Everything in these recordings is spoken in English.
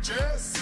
Cheers.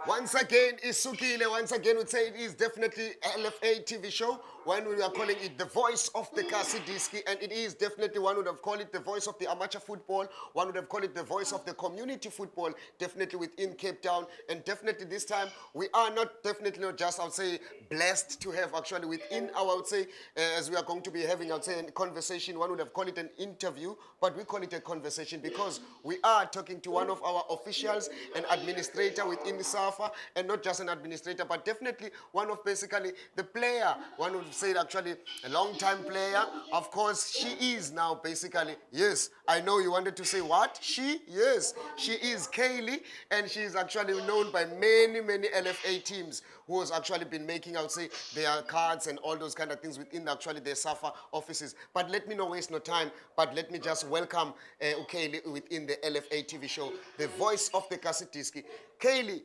Once again, Isukile. Once again, we'd say it is definitely LFA TV show. One we are calling it the voice of the Kasidiski, and it is definitely one would have called it the voice of the amateur football. One would have called it the voice of the community football, definitely within Cape Town. And definitely this time, we are definitely not just, I would say, blessed to have actually within our, I would say, as we are going to be having, I would say, a conversation. One would have called it an interview, but we call it a conversation because we are talking to one of our officials, an administrator within SAFA, and not just an administrator, but definitely one of basically the player. One would say actually a long-time player. Of course, she is now basically, yes, I know you wanted to say what? She? Yes, she is Kaylee, and she is actually known by many, many LFA teams who has actually been making, I would say, their cards and all those kind of things within actually their SAFA offices. But let me not waste no time, but let me just welcome Kaylee within the LFA TV show, the voice of the Kasitiski. Kaylee,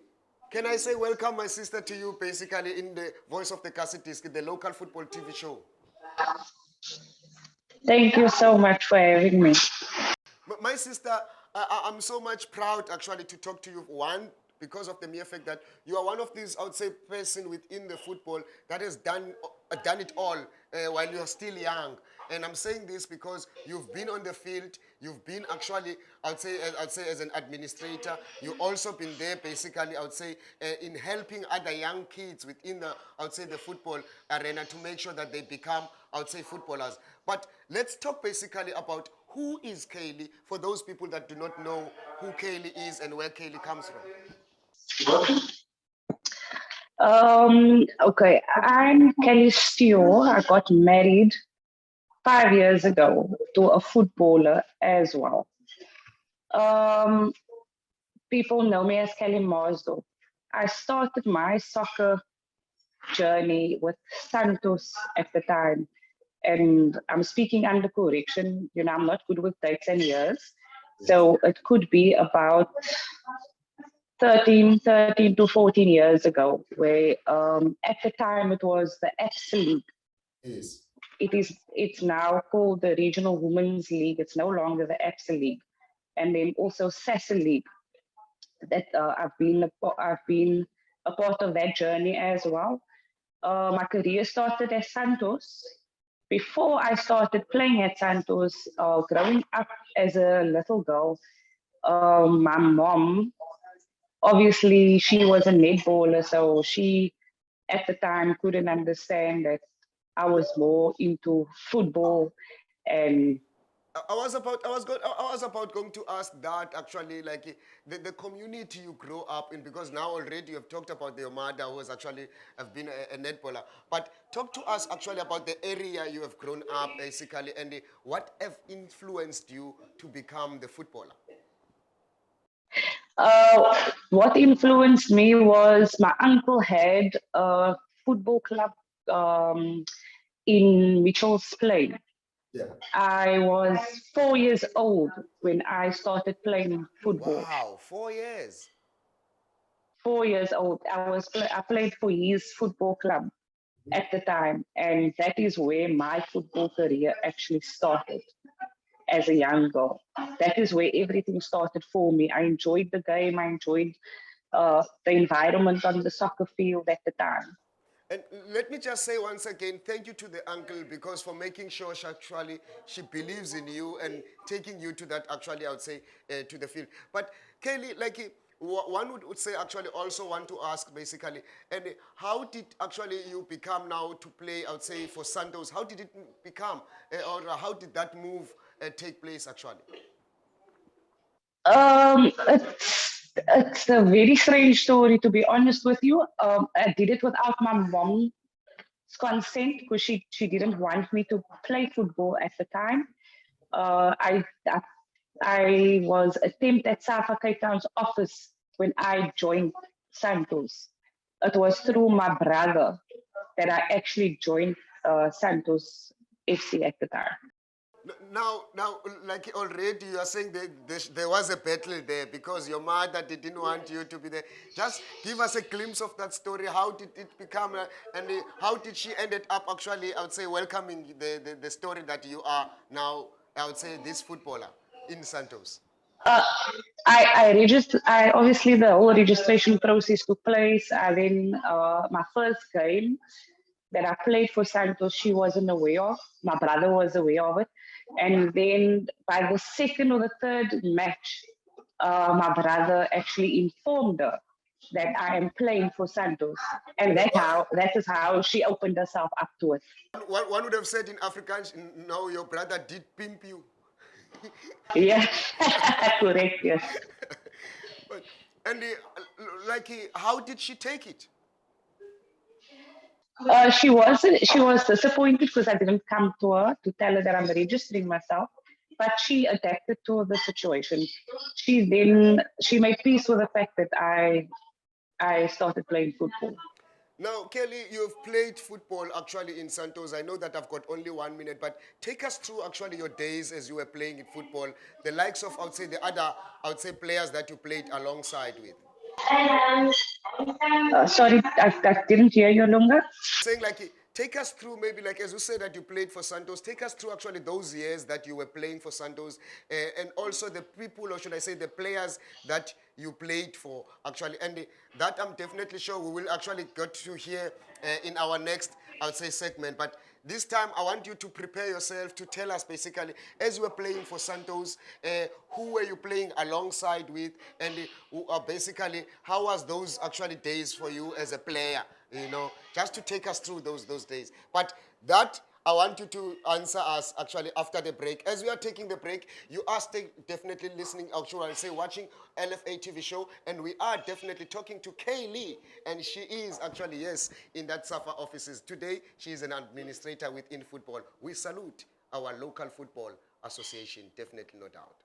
can I say welcome, my sister, to you, basically, in the Voice of the Kasitiski, the local football TV show? Thank you so much for having me. My sister, I'm so much proud, actually, to talk to you. One, because of the mere fact that you are one of these, I would say, person within the football that has done it all while you are still young. And I'm saying this because you've been on the field, you've been actually, I'd say as an administrator, you've also been there basically, I would say, in helping other young kids within the, I would say, the football arena to make sure that they become, I would say, footballers. But let's talk basically about who is Kaylee for those people that do not know who Kaylee is and where Kaylee comes from. Okay, I'm Kelly Steele. I got married 5 years ago to a footballer as well. Um, People know me as Kelly Marsdo. I started my soccer journey with Santos at the time. And I'm speaking under correction. I'm not good with dates and years. So it could be about 13 to 14 years ago, where at the time it was the EFSA League. Yes. It's now called the Regional Women's League. It's no longer the EFSA League. And then also SASA League. That I've been a part of that journey as well. My career started at Santos. Before I started playing at Santos, growing up as a little girl, my mom, obviously, she was a netballer, so she at the time couldn't understand that I was more into football and I was about going to ask that actually, like the community you grow up in, because now already you have talked about your mother who has actually have been a netballer. But talk to us actually about the area you have grown up basically, and what have influenced you to become the footballer. what influenced me was my uncle had a football club um, in Mitchell's Plain. Yeah. I was 4 years old when I started playing football. Wow, 4 years. 4 years old. I played for his football club at the time, and that is where my football career actually started as a young girl. That is where everything started for me. I enjoyed the game. I enjoyed the environment on the soccer field at the time. And let me just say once again, thank you to the uncle because for making sure she believes in you and taking you to that actually I would say to the field. But Kaylee, like one would say actually also want to ask basically, and how did actually you become now to play? I would say for Santos, how did it become, or how did that move take place actually? It's a very strange story, to be honest with you. I did it without my mom's consent because she didn't want me to play football at the time. I was a temp at SAFA Cape Town's office when I joined Santos. It was through my brother that I actually joined Santos FC at the time. Now, like already you are saying there was a battle there because your mother didn't want you to be there. Just give us a glimpse of that story. How did it become, and how did she ended up actually, I would say, welcoming the story that you are now, I would say, this footballer in Santos? Uh, I register. I obviously the whole registration process took place. And then my first game that I played for Santos, she wasn't aware of. My brother was aware of it, and then by the second or the third match, my brother actually informed her that I am playing for Santos, and that is how she opened herself up to it. One would have said in Afrikaans, no, your brother did pimp you. Yeah, correct. Yes. But, and like, how did she take it? She was disappointed because I didn't come to her to tell her that I'm registering myself, but she adapted to the situation. She made peace with the fact that I started playing football. Now, Kelly, you've played football actually in Santos. I know that I've got only 1 minute, but take us through actually your days as you were playing in football, the likes of, I would say, the other, I would say, players that you played alongside with. Sorry, I didn't hear you longer. Saying like, take us through maybe like as you said that you played for Santos. Take us through actually those years that you were playing for Santos, and also the people, or should I say, the players that you played for actually, and that I'm definitely sure we will actually get to hear in our next, I would say, segment. But this time, I want you to prepare yourself to tell us basically, as you were playing for Santos, who were you playing alongside with, and basically, how was those actually days for you as a player? Just to take us through those days. But that I want you to answer us actually after the break. As we are taking the break, you are definitely listening, actually, I'll say watching LFA TV show, and we are definitely talking to Kaylee, and she is actually, yes, in that SAFA offices. Today, she is an administrator within football. We salute our local football association, definitely, no doubt.